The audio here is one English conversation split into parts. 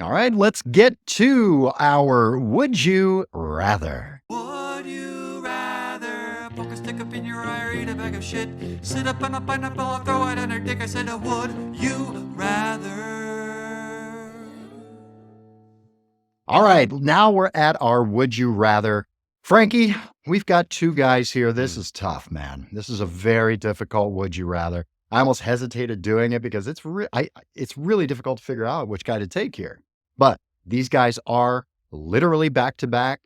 All right, let's get to our Would You Rather. Would you rather poke a stick up in your eye or eat a bag of shit? Sit up on a pineapple or throw it on her dick? I said, would you rather? All right, now we're at our Would You Rather. Frankie, we've got two guys here. This is tough, man. This is a very difficult Would You Rather. I almost hesitated doing it because it's really difficult to figure out which guy to take here. But these guys are literally back to back.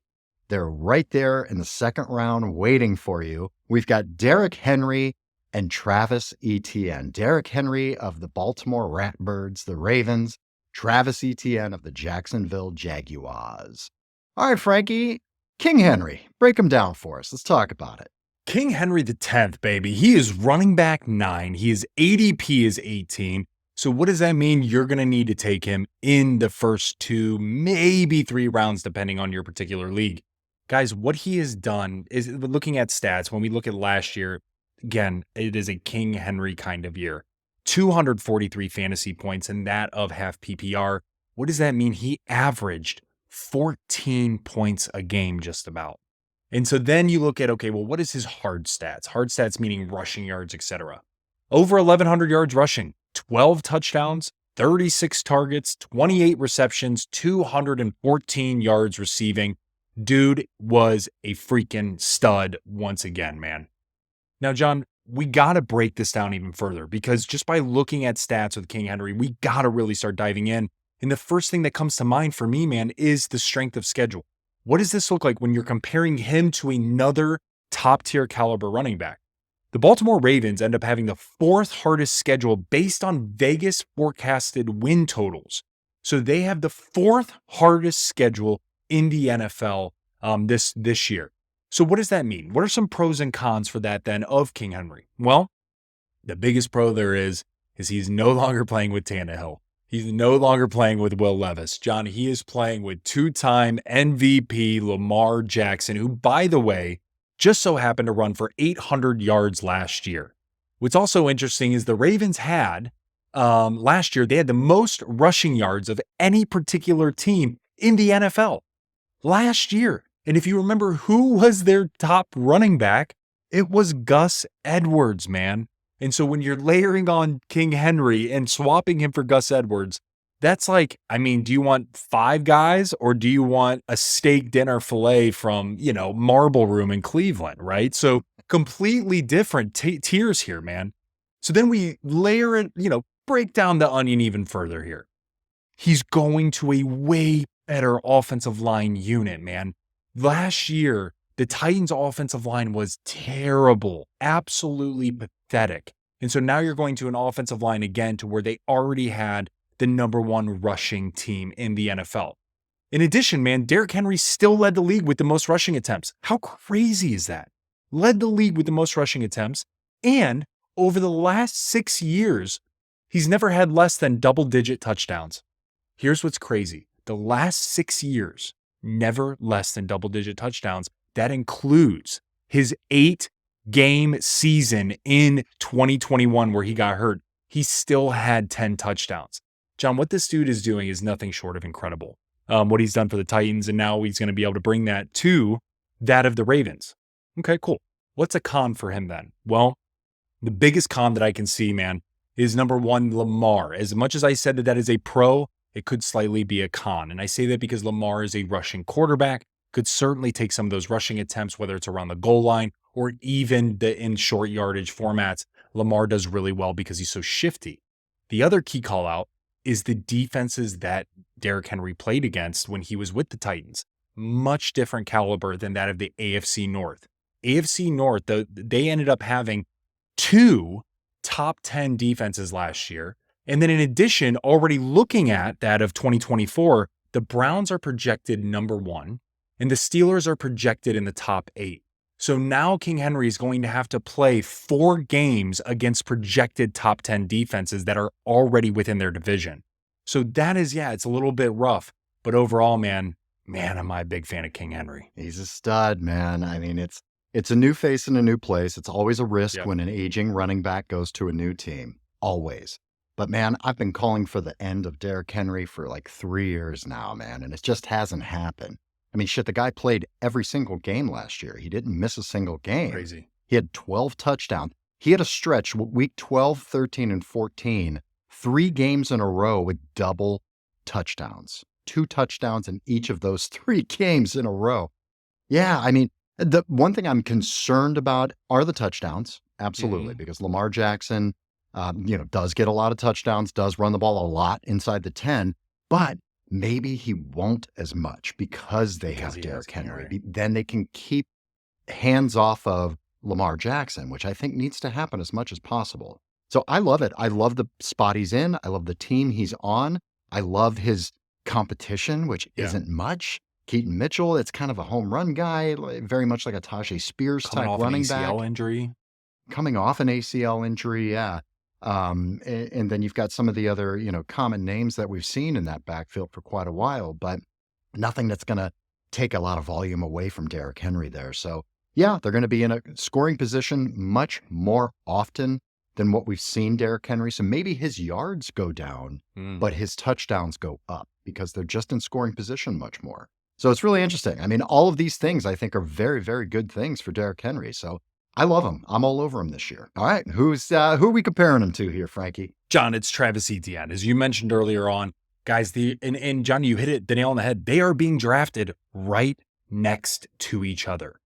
They're right there in the second round waiting for you. We've got Derrick Henry and Travis Etienne. Derrick Henry of the Baltimore Ratbirds, the Ravens. Travis Etienne of the Jacksonville Jaguars. All right, Frankie, King Henry, break him down for us. Let's talk about it. King Henry X, baby. He is running back 9. His ADP is 18. So what does that mean? You're going to need to take him in the first 2, maybe 3 rounds, depending on your particular league. Guys, what he has done is, looking at stats, when we look at last year, again, it is a King Henry kind of year. 243 fantasy points and that of half PPR. What does that mean? He averaged 14 points a game just about. And so then you look at, okay, well, what is his hard stats? Hard stats meaning rushing yards, etc. Over 1,100 yards rushing, 12 touchdowns, 36 targets, 28 receptions, 214 yards receiving. Dude was a freaking stud once again, man. Now, John, we got to break this down even further because just by looking at stats with King Henry, we got to really start diving in. And the first thing that comes to mind for me, man, is the strength of schedule. What does this look like when you're comparing him to another top-tier caliber running back? The Baltimore Ravens end up having the 4th hardest schedule based on Vegas forecasted win totals. So they have the 4th hardest schedule in the NFL this year. So what does that mean? What are some pros and cons for that then of King Henry? Well, the biggest pro there is he's no longer playing with Tannehill. He's no longer playing with Will Levis. John, he is playing with 2-time MVP Lamar Jackson, who, by the way, just so happened to run for 800 yards last year. What's also interesting is the Ravens had, last year, they had the most rushing yards of any particular team in the NFL last year. And if you remember who was their top running back, it was Gus Edwards, man. And so when you're layering on King Henry and swapping him for Gus Edwards, that's like, I mean, do you want 5 guys or do you want a steak dinner filet from, Marble Room in Cleveland, right? So completely different tiers here, man. So then we layer it, break down the onion even further here. He's going to a way better offensive line unit, man. Last year, the Titans' offensive line was terrible, absolutely pathetic. And so now you're going to an offensive line again to where they already had the number 1 rushing team in the NFL. In addition, man, Derrick Henry still led the league with the most rushing attempts. How crazy is that? Led the league with the most rushing attempts. And over the last 6 years, he's never had less than double-digit touchdowns. Here's what's crazy. The last 6 years, never less than double-digit touchdowns. That includes his 8-game season in 2021 where he got hurt. He still had 10 touchdowns. John, what this dude is doing is nothing short of incredible. What he's done for the Titans, and now he's going to be able to bring that to that of the Ravens. Okay, cool. What's a con for him then? Well, the biggest con that I can see, man, is number 1, Lamar. As much as I said that is a pro, it could slightly be a con. And I say that because Lamar is a rushing quarterback, could certainly take some of those rushing attempts, whether it's around the goal line or even in short yardage formats. Lamar does really well because he's so shifty. The other key call out is the defenses that Derrick Henry played against when he was with the Titans. Much different caliber than that of the AFC North. AFC North, they ended up having 2 top 10 defenses last year. And then in addition, already looking at that of 2024, the Browns are projected number 1 and the Steelers are projected in the top 8. So now King Henry is going to have to play 4 games against projected top 10 defenses that are already within their division. So that is, it's a little bit rough. But overall, man, am I a big fan of King Henry. He's a stud, man. I mean, it's a new face in a new place. It's always a risk when an aging running back goes to a new team. Always. But man, I've been calling for the end of Derrick Henry for like 3 years now, man, and it just hasn't happened. I mean, shit, the guy played every single game last year. He didn't miss a single game. Crazy. He had 12 touchdowns. He had a stretch, week 12, 13, and 14, 3 games in a row with double touchdowns. 2 touchdowns in each of those 3 games in a row. Yeah, I mean, the one thing I'm concerned about are the touchdowns. Absolutely, because Lamar Jackson, does get a lot of touchdowns, does run the ball a lot inside the 10, but maybe he won't as much because they have he Derrick has Henry. Henry. Then they can keep hands off of Lamar Jackson, which I think needs to happen as much as possible. So I love it. I love the spot he's in. I love the team he's on. I love his competition, which isn't much. Keaton Mitchell, it's kind of a home run guy, very much like a Tajay Spears Coming type off running an ACL back. injury. Coming off an ACL injury, yeah. And then you've got some of the other, common names that we've seen in that backfield for quite a while, but nothing that's going to take a lot of volume away from Derrick Henry there. So yeah, they're going to be in a scoring position much more often than what we've seen Derrick Henry. So maybe his yards go down, but his touchdowns go up because they're just in scoring position much more. So it's really interesting. I mean, all of these things I think are very, very good things for Derrick Henry. So I love him. I'm all over him this year. All right. Who are we comparing him to here, Frankie? John, it's Travis Etienne. As you mentioned earlier on, guys, and John, you hit the nail on the head. They are being drafted right next to each other.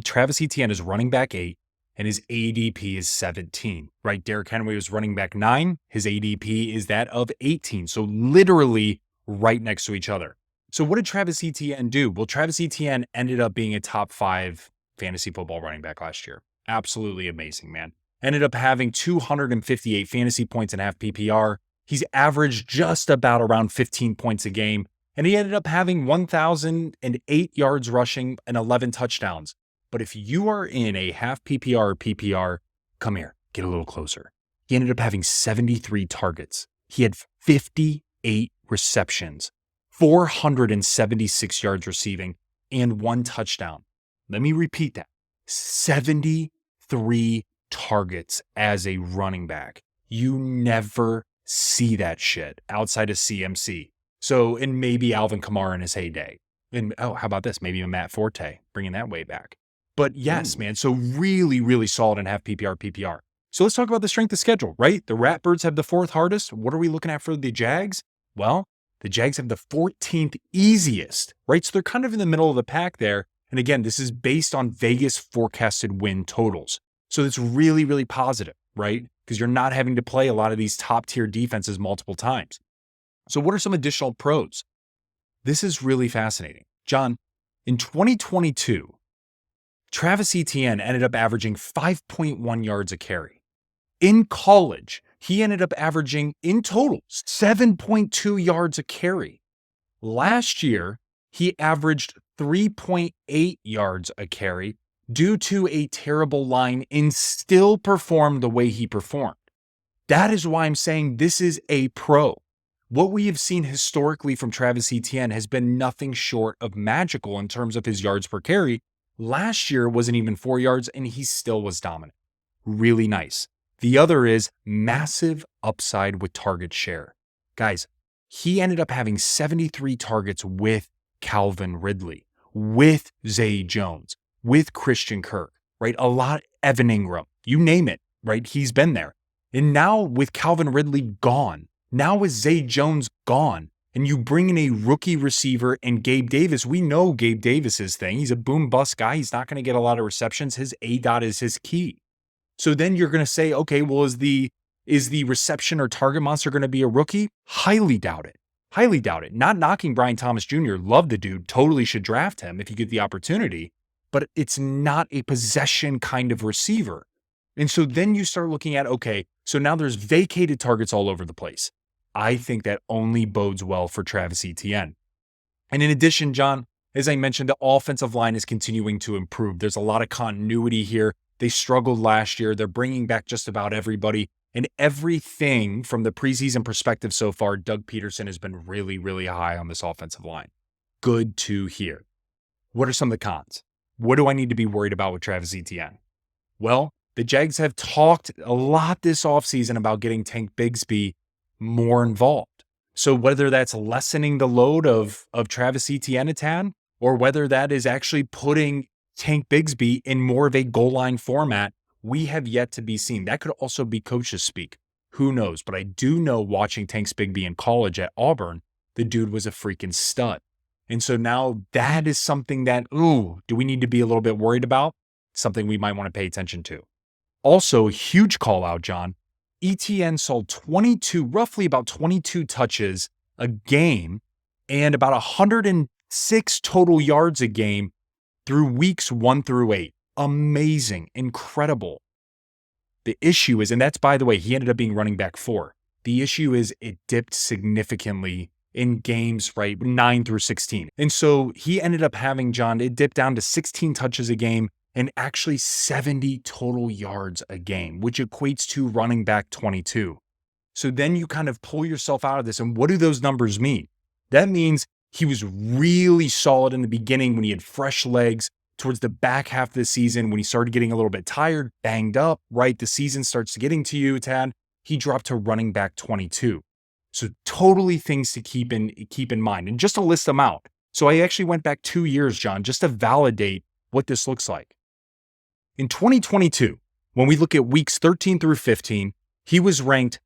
Travis Etienne is running back 8 and his ADP is 17, right? Derrick Henry was running back 9. His ADP is that of 18. So literally right next to each other. So what did Travis Etienne do? Well, Travis Etienne ended up being a top 5 fantasy football running back last year. Absolutely amazing, man. Ended up having 258 fantasy points in half PPR. He's averaged just about around 15 points a game. And he ended up having 1,008 yards rushing and 11 touchdowns. But if you are in a half PPR or PPR, come here, get a little closer. He ended up having 73 targets. He had 58 receptions, 476 yards receiving, and 1 touchdown. Let me repeat that. 73 targets as a running back. You never see that shit outside of CMC. So, and maybe Alvin Kamara in his heyday. And how about this? Maybe a Matt Forte, bringing that way back. But yes, man. So really, really solid in half PPR, PPR. So let's talk about the strength of schedule, right? The Ratbirds have the 4th hardest. What are we looking at for the Jags? Well, the Jags have the 14th easiest, right? So they're kind of in the middle of the pack there. And again, this is based on Vegas forecasted win totals. So it's really, really positive, right? Because you're not having to play a lot of these top tier defenses multiple times. So what are some additional pros? This is really fascinating. John, in 2022, Travis Etienne ended up averaging 5.1 yards a carry. In college, he ended up averaging, in total, 7.2 yards a carry. Last year, he averaged 3.8 yards a carry due to a terrible line and still performed the way he performed. That is why I'm saying this is a pro. What we have seen historically from Travis Etienne has been nothing short of magical in terms of his yards per carry. Last year wasn't even 4 yards and he still was dominant. Really nice. The other is massive upside with target share. Guys, he ended up having 73 targets with Calvin Ridley, with Zay Jones, with Christian Kirk, right? A lot, Evan Ingram, you name it, right? He's been there. And now with Calvin Ridley gone, now with Zay Jones gone, and you bring in a rookie receiver and Gabe Davis, we know Gabe Davis's thing. He's a boom bust guy. He's not going to get a lot of receptions. His ADOT is his key. So then you're going to say, okay, well, is the reception or target monster going to be a rookie? Highly doubt it. Highly doubt it. Not knocking Brian Thomas Jr. Love the dude. Totally should draft him if you get the opportunity. But it's not a possession kind of receiver. And so then you start looking at, okay, so now there's vacated targets all over the place. I think that only bodes well for Travis Etienne. And in addition, John, as I mentioned, the offensive line is continuing to improve. There's a lot of continuity here. They struggled last year. They're bringing back just about everybody. And everything from the preseason perspective so far, Doug Peterson has been really, really high on this offensive line. Good to hear. What are some of the cons? What do I need to be worried about with Travis Etienne? Well, The Jags have talked a lot this offseason about getting Tank Bigsby more involved. So whether that's lessening the load of Travis Etienne a tad, or whether that is actually putting Tank Bigsby in more of a goal line format, we have yet to be seen. That could also be coaches speak. Who knows? But I do know, watching Tank Bigsby in college at Auburn, the dude was a freaking stud. And so now that is something that, do we need to be a little bit worried about? Something we might want to pay attention to. Also, a huge call out, John. ETN saw roughly about 22 touches a game and about 106 total yards a game through weeks 1 through 8. Amazing, incredible. The issue is, and that's, by the way, he ended up being running back 4. The issue is it dipped significantly in games, right, 9 through 16. And so he ended up having, John, it dipped down to 16 touches a game and actually 70 total yards a game, which equates to running back 22. So then you kind of pull yourself out of this. And what do those numbers mean? That means he was really solid in the beginning when he had fresh legs. Towards the back half of the season, when he started getting a little bit tired, banged up, right? The season starts getting to you, Tad. He dropped to running back 22. So totally things to keep in mind. And just to list them out. So I actually went back 2 years, John, just to validate what this looks like. In 2022, when we look at weeks 13 through 15, he was ranked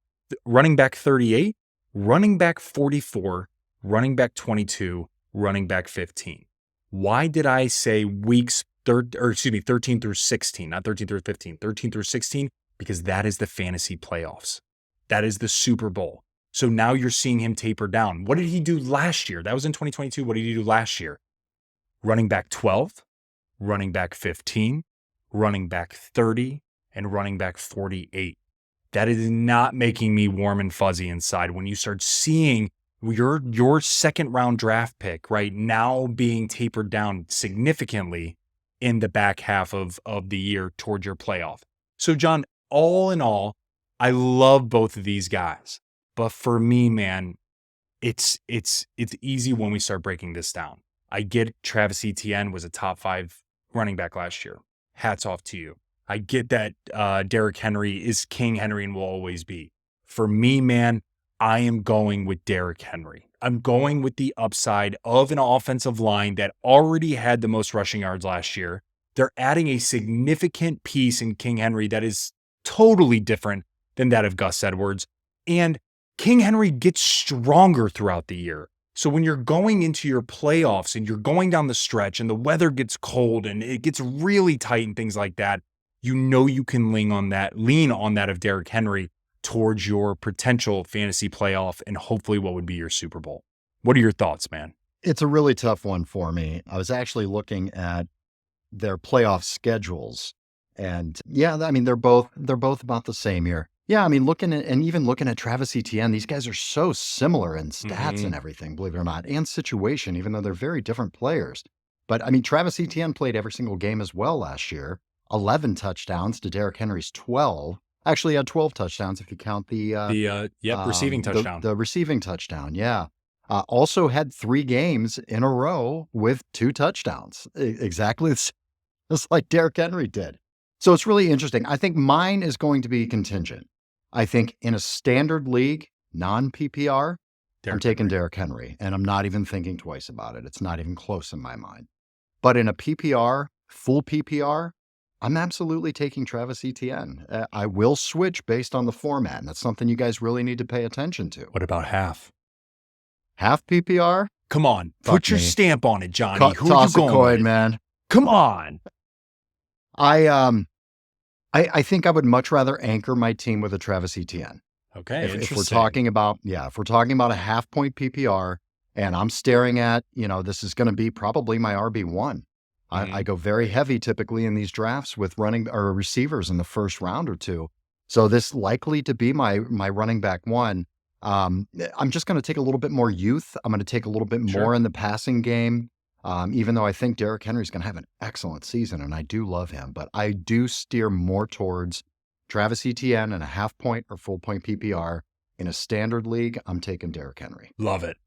running back 38, running back 44, running back 22, running back 15. Why did I say weeks 13 through 16, not 13 through 15, 13 through 16? Because that is the fantasy playoffs. That is the Super Bowl. So now you're seeing him taper down. What did he do last year? That was in 2022. What did he do last year? Running back 12, running back 15, running back 30, and running back 48. That is not making me warm and fuzzy inside when you start seeing your second round draft pick right now being tapered down significantly in the back half of the year toward your playoff. So John, all in all, I love both of these guys. But for me, man, it's easy when we start breaking this down. I get Travis Etienne was a top 5 running back last year. Hats off to you. I get that Derrick Henry is King Henry and will always be. For me, man, I am going with Derrick Henry. I'm going with the upside of an offensive line that already had the most rushing yards last year. They're adding a significant piece in King Henry that is totally different than that of Gus Edwards. And King Henry gets stronger throughout the year. So when you're going into your playoffs and you're going down the stretch and the weather gets cold and it gets really tight and things like that, you know you can lean on that of Derrick Henry towards your potential fantasy playoff and hopefully what would be your Super Bowl. What are your thoughts, man? It's a really tough one for me. I was actually looking at their playoff schedules, and yeah, I mean they're both about the same here. Yeah, I mean looking at Travis Etienne, these guys are so similar in stats and everything, believe it or not, and situation, even though they're very different players. But I mean, Travis Etienne played every single game as well last year. 11 touchdowns to Derrick Henry's 12. Actually, he had 12 touchdowns if you count the receiving touchdown. The receiving touchdown, yeah. Also had 3 games in a row with 2 touchdowns. Exactly just like Derrick Henry did. So it's really interesting. I think mine is going to be contingent. I think in a standard league, non-PPR, I'm taking Derrick Henry, and I'm not even thinking twice about it. It's not even close in my mind. But in a PPR, full PPR, I'm absolutely taking Travis Etienne. I will switch based on the format, and that's something you guys really need to pay attention to. What about half? Half PPR? Come on, put your stamp on it, Johnny. Who are you Toss a going coin, with? man. Come on. I think I would much rather anchor my team with a Travis Etienne. Okay, If we're talking about a half point PPR, and I'm staring at, this is going to be probably my RB1. I go very heavy typically in these drafts with running or receivers in the first round or two. So this likely to be my running back 1. I'm just going to take a little bit more youth. I'm going to take a little bit more in the passing game. Even though I think Derrick Henry's going to have an excellent season, and I do love him, but I do steer more towards Travis Etienne and a half point or full point PPR. In a standard league, I'm taking Derrick Henry. Love it.